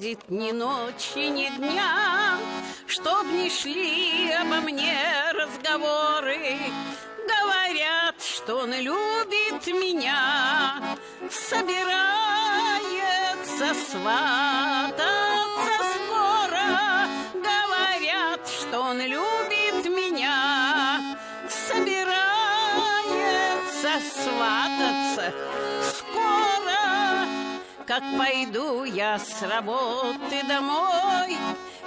будет ни ночи, ни дня, чтоб не шли обо мне разговоры. Говорят, что он любит меня, собирается свататься скоро. Говорят, что он любит меня, собирается свататься скоро. Как пойду я с работы домой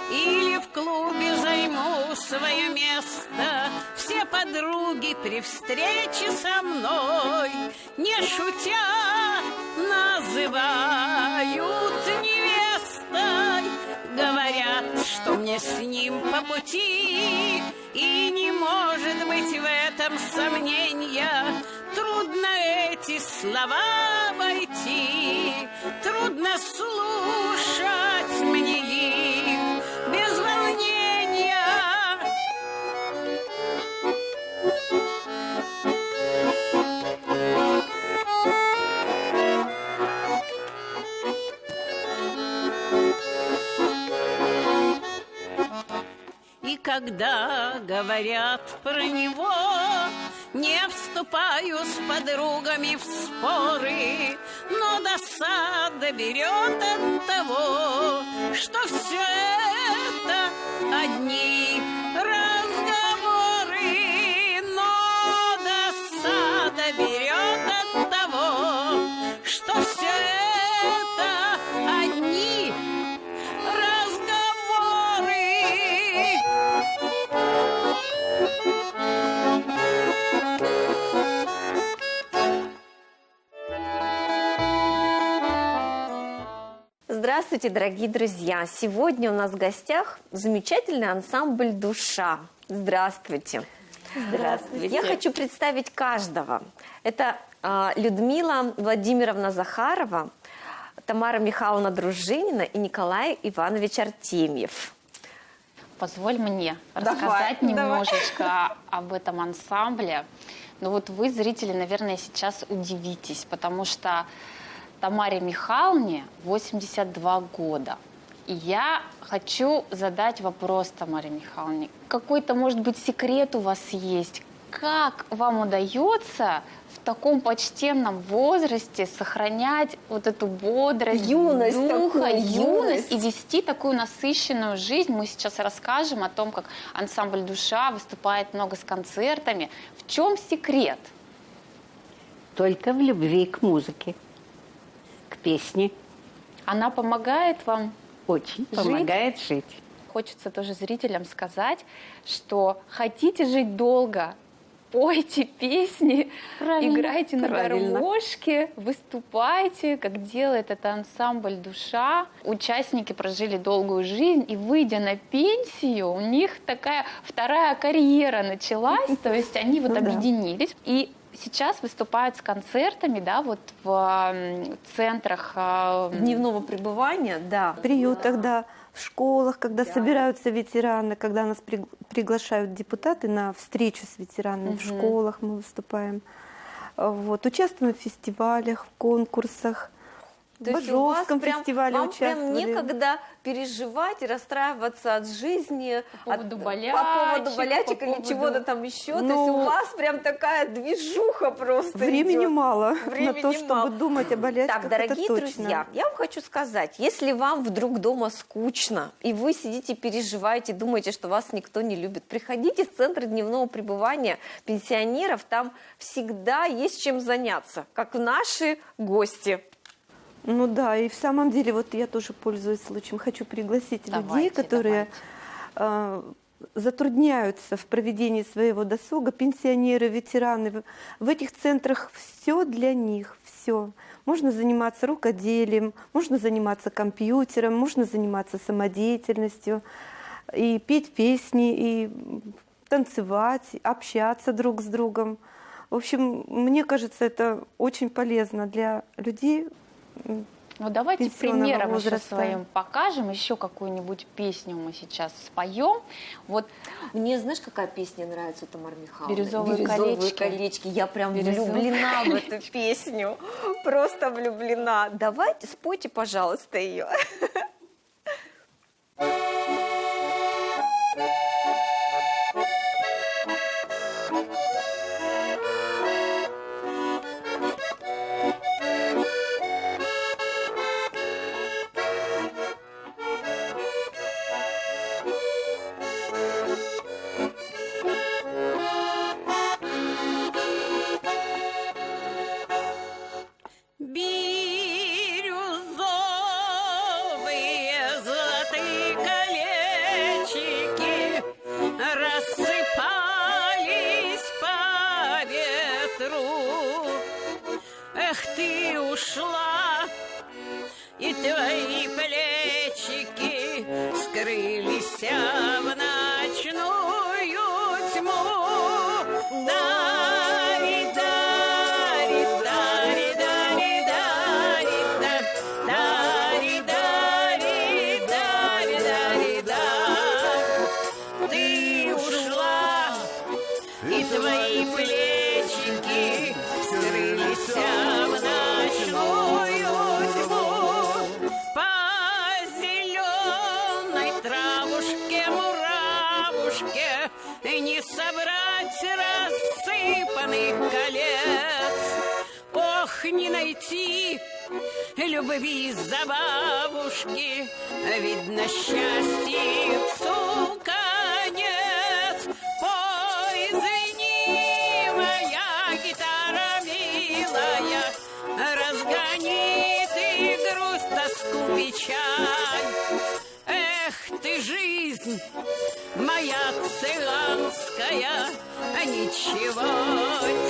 или в клубе займу свое место, все подруги при встрече со мной, не шутя, называют невестой. Говорят, что мне с ним по пути, и не может быть в этом сомнения. Трудно эти слова войти, трудно слушать мне их без волнения. И когда говорят про него, не вступаю с подругами в споры, но досада берет от того, что все это одни разговоры. Но досада берет от того, что все это одни разговоры. Здравствуйте, дорогие друзья! Сегодня у нас в гостях замечательный ансамбль «Душа». Здравствуйте! Здравствуйте! Я хочу представить каждого. Это Людмила Владимировна Захарова, Тамара Михайловна Дружинина и Николай Иванович Артемьев. Позволь мне рассказать немножечко об этом ансамбле. Ну вот вы, зрители, наверное, сейчас удивитесь, потому что Тамаре Михайловне 82 года. И я хочу задать вопрос Тамаре Михайловне. Какой-то, может быть, секрет у вас есть? Как вам удается в таком почтенном возрасте сохранять вот эту бодрость, юность, духа, юность и вести такую насыщенную жизнь? Мы сейчас расскажем о том, как ансамбль «Душа» выступает много с концертами. В чем секрет? Только в любви к музыке, к песне. Она помогает вам Очень жить? помогает жить. Хочется тоже зрителям сказать, что хотите жить долго, пойте песни, играйте на гармошке, выступайте, как делает это ансамбль «Душа». Участники прожили долгую жизнь, и, выйдя на пенсию, у них такая вторая карьера началась, то есть они вот объединились. И сейчас выступают с концертами, да, вот в центрах Дневного пребывания, да. В приютах, да, в школах, когда собираются ветераны, когда нас приглашают депутаты на встречу с ветеранами, в школах мы выступаем. Вот, участвуем в фестивалях, в конкурсах. То В есть у вас Бажовском фестивале вам прям участвовали. некогда переживать и расстраиваться от жизни, по поводу болячек, по поводу болячек или чего-то там еще. То есть у вас прям такая движуха просто Времени идет. мало Времени на то, чтобы мало. думать о болячках. Так, дорогие это друзья, я вам хочу сказать, если вам вдруг дома скучно, и вы сидите, переживаете, думаете, что вас никто не любит, приходите в центр дневного пребывания пенсионеров, там всегда есть чем заняться, как наши гости. Ну да, и в самом деле, вот я тоже пользуюсь случаем, хочу пригласить людей, которые затрудняются в проведении своего досуга, пенсионеры, ветераны. В этих центрах все для них, все. Можно заниматься рукоделием, можно заниматься компьютером, можно заниматься самодеятельностью, и петь песни, и танцевать, общаться друг с другом. В общем, мне кажется, это очень полезно для людей. Ну давайте пенсионного примером еще возраста. своим покажем, еще какую-нибудь песню мы сейчас споем. Вот Мне, знаешь, какая песня нравится у Тамары Михайловны? «Бирюзовые колечки». Я прям Бирюзовые влюблена в эту песню. Просто влюблена. Давайте, спойте, пожалуйста, ее. и твои плечики скрылись в ночную тьму. По зеленой травушке-муравушке не собрать рассыпанных колец. Ох, не найти любви за бабушки, видно, счастьицу конец. Пой, звени, моя гитара милая, разгони ты грусть, тоску, печаль. Эх ты, жизнь моя цыганская, ничего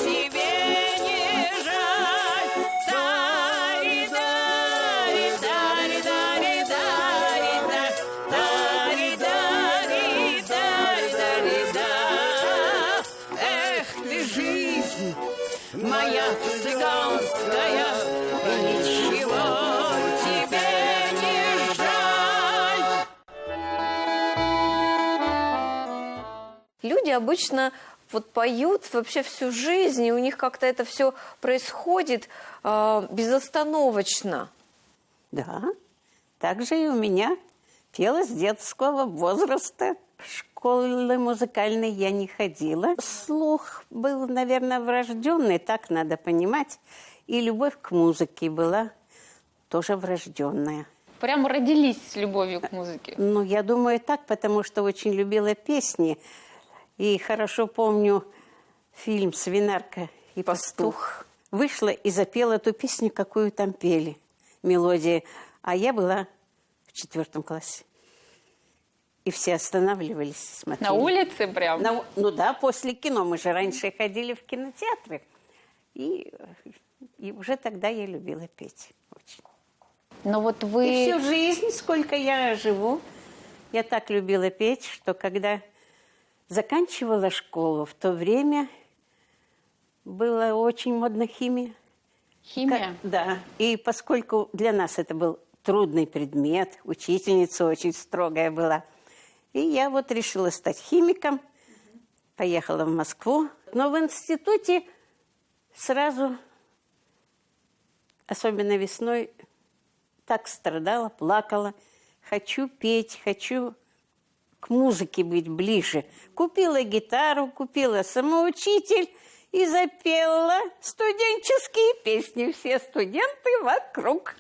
тебе не жаль. Моя цыганская, ничего тебе не жаль. Люди обычно вот поют вообще всю жизнь, и у них как-то это все происходит безостановочно. Да, так же и у меня. Пела с детского возраста. В школы музыкальной я не ходила. Слух был, наверное, врожденный, так надо понимать. И любовь к музыке была тоже врожденная. Прямо родились с любовью к музыке. Ну, я думаю, так, потому что очень любила песни. И хорошо помню фильм «Свинарка и пастух». Вышла и запела эту песню, какую там пели, мелодии. А я была в 4 классе. И все останавливались, смотрели. На улице прям? Ну да, после кино. Мы же раньше ходили в кинотеатры. И уже тогда я любила петь очень. Но вот вы... И всю жизнь, сколько я живу, я так любила петь, что когда заканчивала школу, в то время была очень модна химия. Химия? Да. И поскольку для нас это был трудный предмет, учительница очень строгая была, и я вот решила стать химиком, поехала в Москву. Но в институте сразу, особенно весной, так страдала, плакала. Хочу петь, хочу к музыке быть ближе. Купила гитару, купила самоучитель и запела студенческие песни. Все студенты вокруг.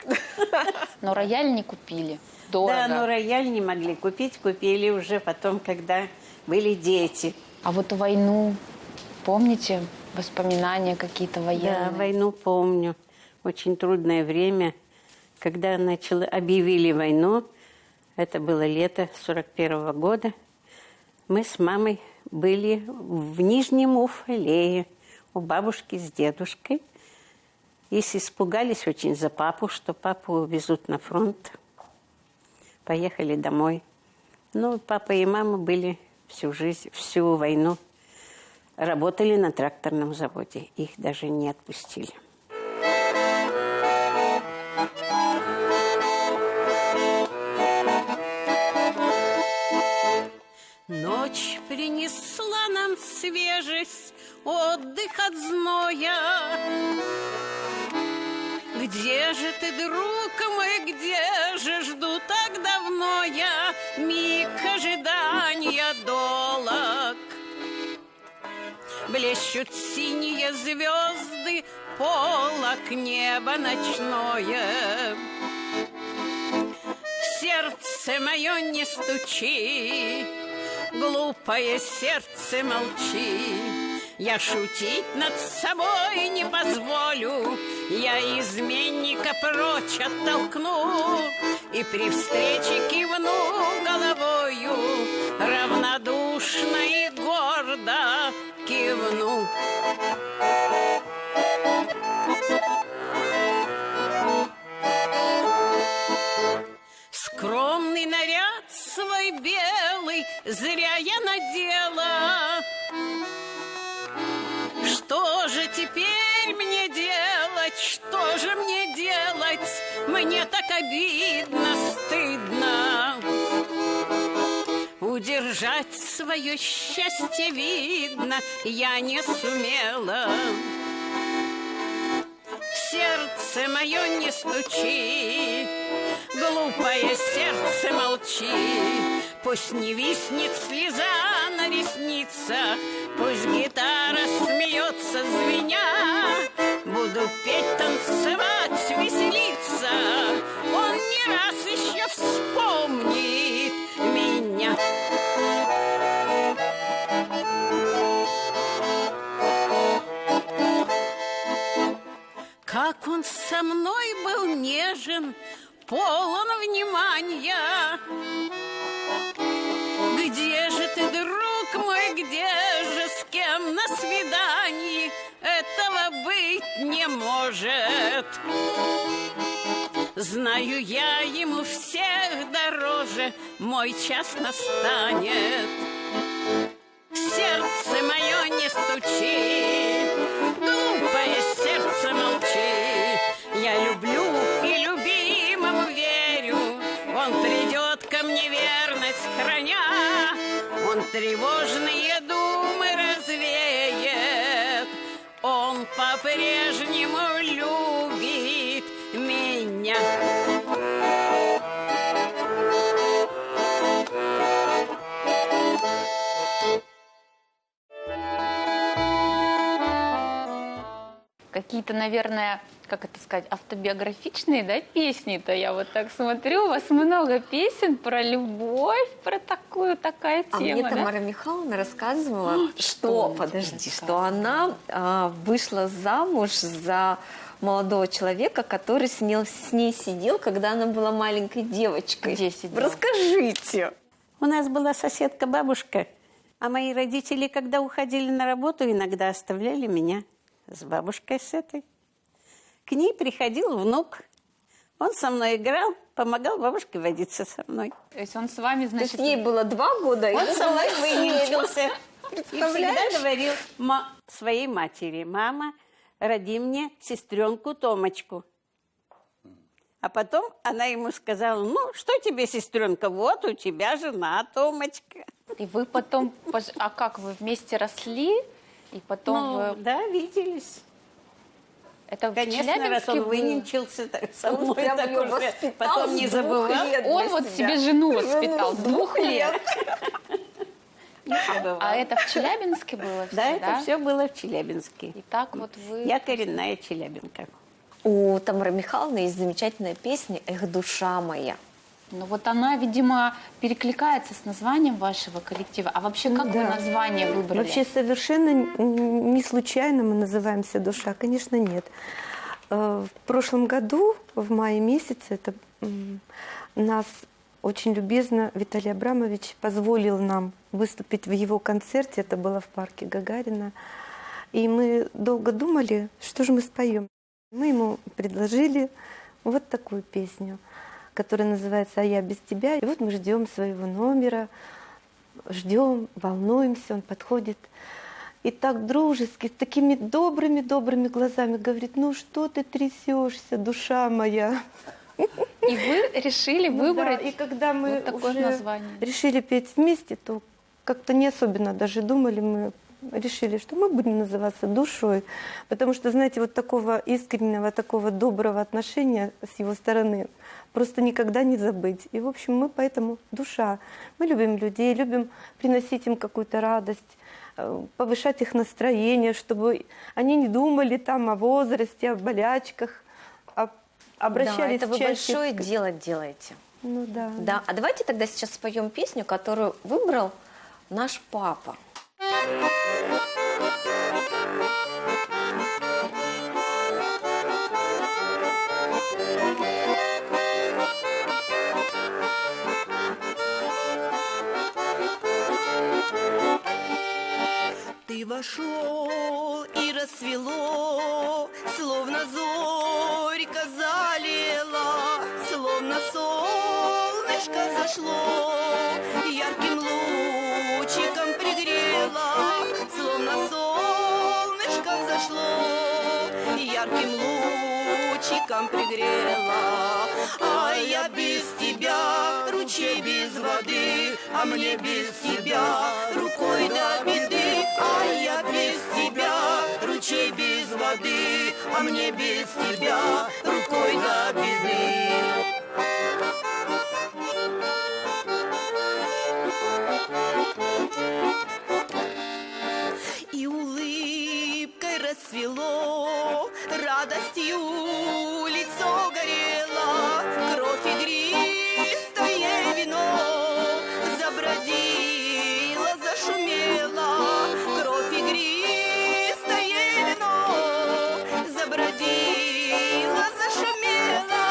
Но рояль не купили. Дорого. Да, но рояль не могли купить. Купили уже потом, когда были дети. А вот войну помните? Воспоминания какие-то военные? Да, войну помню. Очень трудное время. Когда объявили войну, это было лето 41-го года, мы с мамой были в Нижнем Уфалее у бабушки с дедушкой. И испугались очень за папу, что папу увезут на фронт. Поехали домой. Ну, папа и мама были всю жизнь, всю войну. Работали на тракторном заводе. Их даже не отпустили. Ночь принесла нам свежесть, отдых от зноя. Где же ты, друг мой, где же жду так давно я? Миг ожидания долог. Блещут синие звезды, полок неба ночное. Сердце мое, не стучи, глупое сердце, молчи. Я шутить над собой не позволю, я изменника прочь оттолкну и при встрече кивну головою, равнодушно и гордо кивну. Скромный наряд свой белый зря я надела. Что же теперь мне делать? Что же мне делать? Мне так обидно, стыдно. Удержать свое счастье, видно, я не сумела. Сердце мое, не стучи, глупое сердце, молчи. Пусть не виснет слеза на ресницах, пусть гитара смеется, звеня. Буду петь, танцевать, веселиться, он не раз еще вспомнит меня. Как он со мной был нежен, полон внимания. Где же ты, друг мой, где же, с кем на свидании? Этого быть не может. Знаю я, ему всех дороже, мой час настанет. Сердце мое, не стучи, глупое сердце, молчи. Я люблю и любимому верю, он придет ко мне, верность храня. Он тревожные думы развеет, он по-прежнему любит меня. Какие-то, наверное, как это сказать, автобиографичные, да, песни-то, я вот так смотрю, у вас много песен про любовь, про такая А тема, мне да? Тамара Михайловна рассказывала, что она вышла замуж за молодого человека, который с ней сидел, когда она была маленькой девочкой. Где сидел? Расскажите. У нас была соседка-бабушка, а мои родители, когда уходили на работу, иногда оставляли меня с бабушкой с этой. К ней приходил внук. Он со мной играл, помогал бабушке водиться со мной. То есть он с вами, То значит... есть ей было 2 года, и Он со мной выненчился. И Представляешь? всегда говорил своей матери: мама, роди мне сестренку Томочку. А потом она ему сказала: ну, что тебе, сестренка, вот у тебя жена Томочка. И вы потом... А как, вы вместе росли? И потом Ну, вы... да, виделись. Это в Конечно, Челябинске раз он было? выненчился так со Он мной, прям так её уже воспитал потом не с 2 забывал. лет. Он для вот себя. себе жену воспитал с с 2 2 лет. Не забывал. А это в Челябинске было все, Да, это все было в Челябинске. И так вот вы... Я коренная челябинка. У Тамары Михайловны есть замечательная песня «Эх, душа моя». Ну вот она, видимо, перекликается с названием вашего коллектива. А вообще, как вы Да. название выбрали? Вообще совершенно не случайно мы называемся «Душа», конечно, нет. В прошлом году, в мае месяце, нас очень любезно Виталий Абрамович позволил нам выступить в его концерте, это было в парке Гагарина. И мы долго думали, что же мы споем. Мы ему предложили вот такую песню, которая называется «А я без тебя». И вот мы ждем своего номера, ждем, волнуемся, он подходит и так дружески, с такими добрыми глазами говорит: ну что ты трясешься, душа моя? И вы решили Ну да, выбрать и когда мы вот такое уже название. решили петь вместе, то как-то не особенно даже думали, мы решили, что мы будем называться «Душой», потому что, знаете, вот такого искреннего, такого доброго отношения с его стороны просто никогда не забыть. И, в общем, мы поэтому «Душа». Мы любим людей, любим приносить им какую-то радость, повышать их настроение, чтобы они не думали там о возрасте, о болячках, а обращались Да, это вы чаще... большое дело делаете. Ну да. Да, а давайте тогда сейчас споем песню, которую выбрал наш папа. Ты вошел и рассвело, словно зорька залила, словно солнышко зашло, ярким лучиком пригрело, словно солнышко зашло, ярким лучиком пальчиком пригрела. А я без тебя, ручей без воды, а мне без тебя рукой до беды. А я без тебя, ручей без воды, а мне без тебя рукой до беды. И улыбкой расцвело, радостью лицо горело, кровь игристое вино забродило, зашумело, кровь игристое вино забродило, зашумело.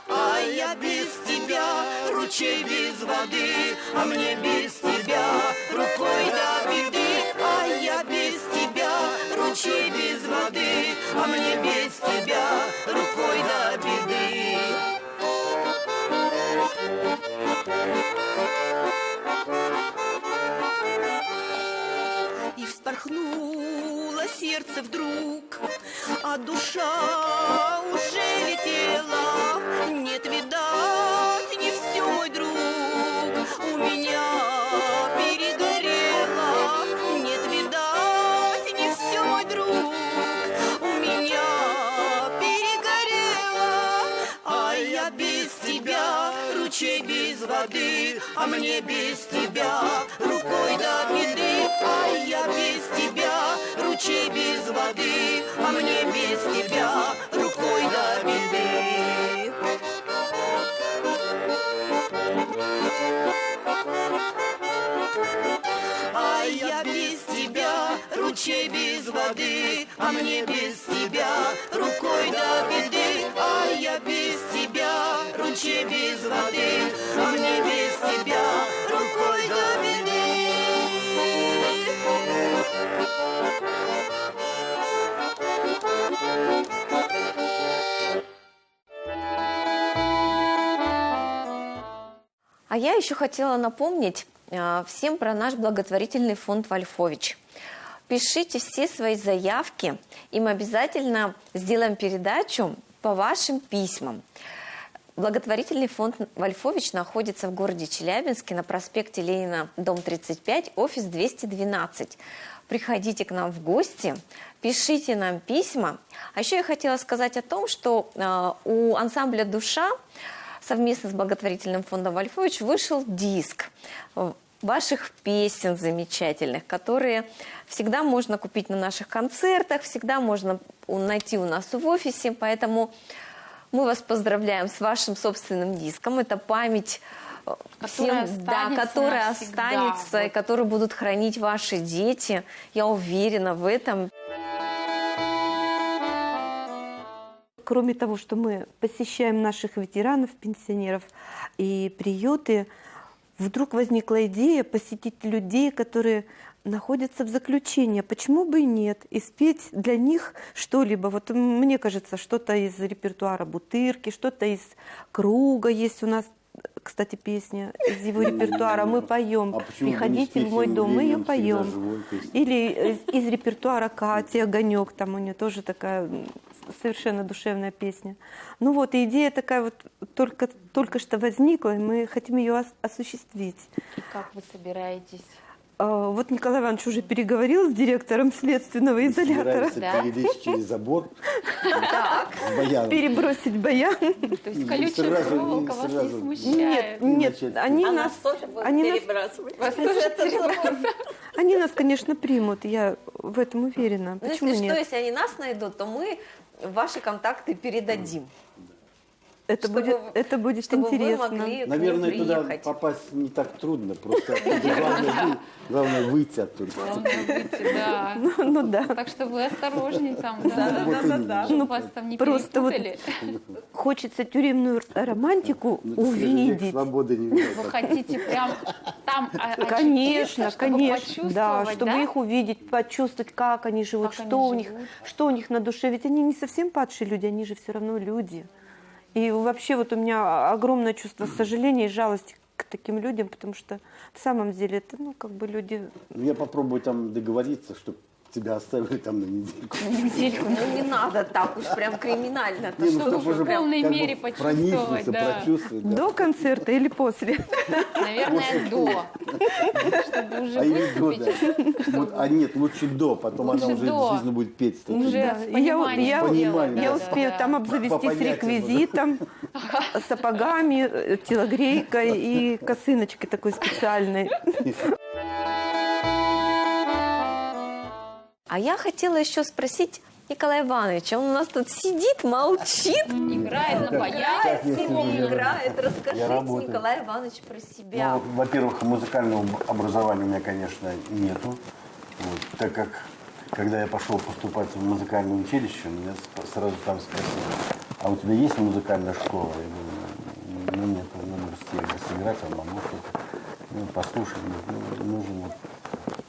А я без тебя, ручей без воды, а мне без тебя рукой до беды. А я без тебя, ручей без воды, а мне без тебя рукой до беды. И вспорхнуло сердце вдруг, а душа уже летела. Нет, видать, не все, мой друг, у меня перегорело. Нет, видать, не все, мой друг, у меня перегорело. А я без тебя, ручей без воды, а мне без тебя рукой до беды. А я без тебя, ручей без воды, а мне без тебя рукой до беды. А я без тебя, ручей без воды, а мне без тебя рукой до беды. А я без тебя, ручей без воды, а мне без тебя рукой до беды. А я еще хотела напомнить всем про наш благотворительный фонд «Вольфович». Пишите все свои заявки, и мы обязательно сделаем передачу по вашим письмам. Благотворительный фонд «Вольфович» находится в городе Челябинске на проспекте Ленина, дом 35, офис 212. Приходите к нам в гости, пишите нам письма. А еще я хотела сказать о том, что у ансамбля «Душа» совместно с благотворительным фондом «Вольфович» вышел диск ваших песен замечательных, которые всегда можно купить на наших концертах, всегда можно найти у нас в офисе. Поэтому мы вас поздравляем с вашим собственным диском. Это память, которая останется, и которую будут хранить ваши дети. Я уверена в этом. Кроме того, что мы посещаем наших ветеранов, пенсионеров и приюты, вдруг возникла идея посетить людей, которые находятся в заключении. Почему бы и нет? И спеть для них что-либо. Вот мне кажется, что-то из репертуара Бутырки, что-то из Круга есть у нас. Кстати, песня из его репертуара мы поем. «Приходите в мой дом», мы ее поем. Или из репертуара Кати «Огонек», там у нее тоже такая совершенно душевная песня. Ну вот, и идея такая вот только что возникла, и мы хотим ее осуществить. И как вы собираетесь? Вот Николай Иванович уже переговорил с директором следственного изолятора. Перелезть через забор с баяном. Перебросить баян. То есть колючая проволока вас не смущает? Нет, они нас они нас, конечно, примут, я в этом уверена. Ну, Почему если нет? что, если они нас найдут, то мы ваши контакты передадим. Это будет чтобы интересно. вы могли Наверное, к ним туда приехать. попасть не так трудно, просто главное выйти оттуда. Да. Ну да. Так что вы осторожней там, Да. чтобы вас там не Просто вот перепутали. хочется тюремную романтику увидеть. Свободы не видать. Вы хотите прям там Конечно, очутиться, чтобы конечно, почувствовать, да, чтобы да? их увидеть, почувствовать, как они живут, Как что они у них на душе. Ведь они не совсем падшие люди, они же все равно люди. И вообще вот у меня огромное чувство сожаления и жалости к таким людям, потому что в самом деле это, люди... Я попробую там договориться, чтобы тебя оставили там на недельку. Ну не надо так уж прям криминально. Не, ну, чтобы чтобы уже в полной как бы мере почувствовать, проникнуться, да. прочувствовать. Да. До концерта или после? Наверное, до. Чтобы уже А или до, да. почувствовать. Вот, а нет, лучше до, потом Лучше она уже до. действительно будет петь. с таким. Уже Да, с и пониманием Понимание, дела, я да, успею да. там По обзавестись понятиям, реквизитом, сапогами, телогрейкой и косыночкой такой специальной. А я хотела еще спросить Николая Ивановича. Он у нас тут сидит, молчит, Играет на Как баяне. я сижу, играет. Расскажите, работаю. Николай Иванович, про себя. Ну, во-первых, музыкального образования у меня, конечно, нету. Вот, так как, когда я пошел поступать в музыкальное училище, меня сразу там спросили, а у тебя есть музыкальная школа? Я говорю, ну нет, в университете сыграть, а могу что-то. Ну, послушать, нужен вот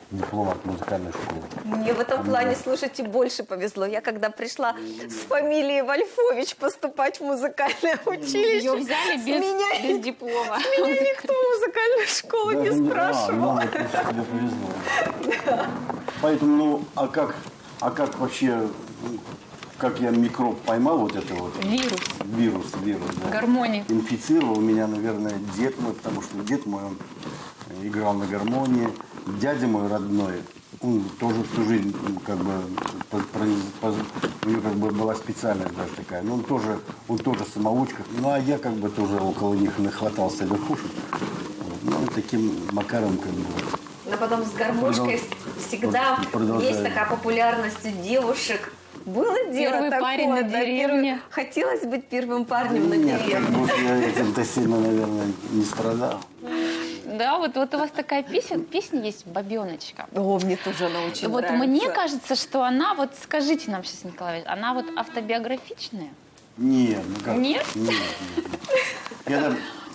диплом от музыкальной школы. Мне в этом плане, слушайте, больше повезло. Я когда пришла с фамилией Вольфович поступать в музыкальное училище, Ее взяли без диплома. меня никто музыкальной школы Даже не спрашивал. вот тебе повезло. Поэтому, ну, а как вообще, как я микроб поймал вот это вот? Вирус. Вирус, да. Гармония. Инфицировал меня, наверное, дед мой, потому что дед мой, он играл на гармонии. Дядя мой родной, он тоже всю жизнь, как бы, у него как бы была специальность даже такая. Но он тоже самоучка. Ну, а я как бы тоже около них нахватался верхушек. Вот. Ну, таким макаром как бы. Но потом с гармошкой всегда Продолжаю. есть такая популярность у девушек. Было дело Первый такое, парень на да, деревне. Хотелось быть первым парнем на Нет, как деревне. будто я этим-то сильно, наверное, не страдал. Да, вот у вас такая песня есть «Бабеночка». О, мне тоже она очень Вот нравится. мне кажется, что она, вот скажите нам сейчас, Николай, она вот автобиографичная? Нет, ну как? Нет?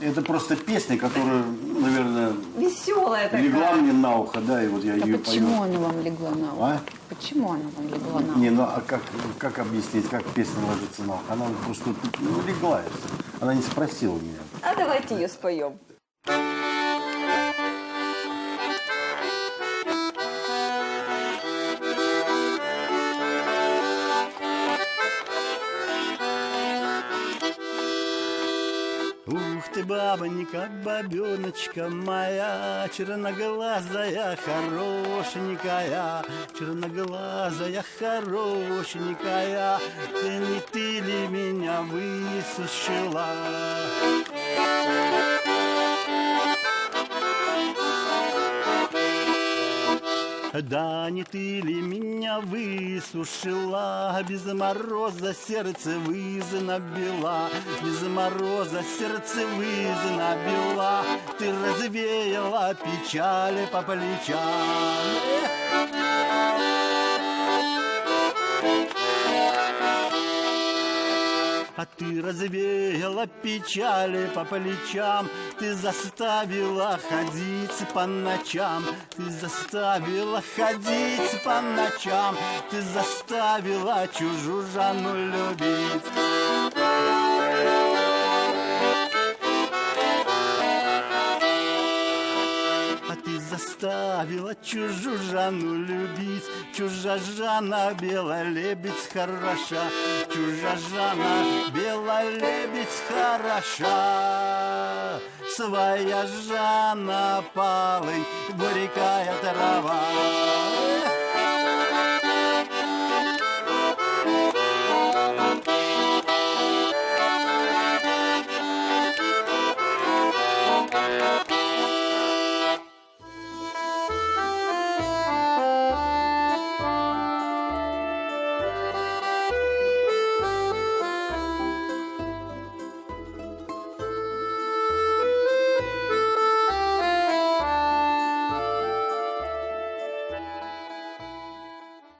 Это просто песня, которая, наверное, Веселая такая. легла мне на ухо, да, и вот я А ее почему пою. она вам легла на ухо? А? Почему она вам легла на ухо? Не, ну а как объяснить, как песня ложится на ухо? Она вот просто легла, и всё. Она не спросила меня. А давайте ее споем. Ух ты, бабонька, бабеночка моя, черноглазая, хорошенькая, черноглазая, хорошенькая, ты ли меня высушила? Да не ты ли меня высушила, без мороза сердце взнобила, без мороза сердце взнобила, ты развеяла печали по плечам. А ты развеяла печали по плечам, ты заставила ходить по ночам, ты заставила ходить по ночам, ты заставила чужую Жанну любить. А ты заставила чужую Жанну любить, чужа Жанна, белая лебедь хороша, чужа Жанна, белая лебедь хороша. Своя Жанна полынь, горькая трава.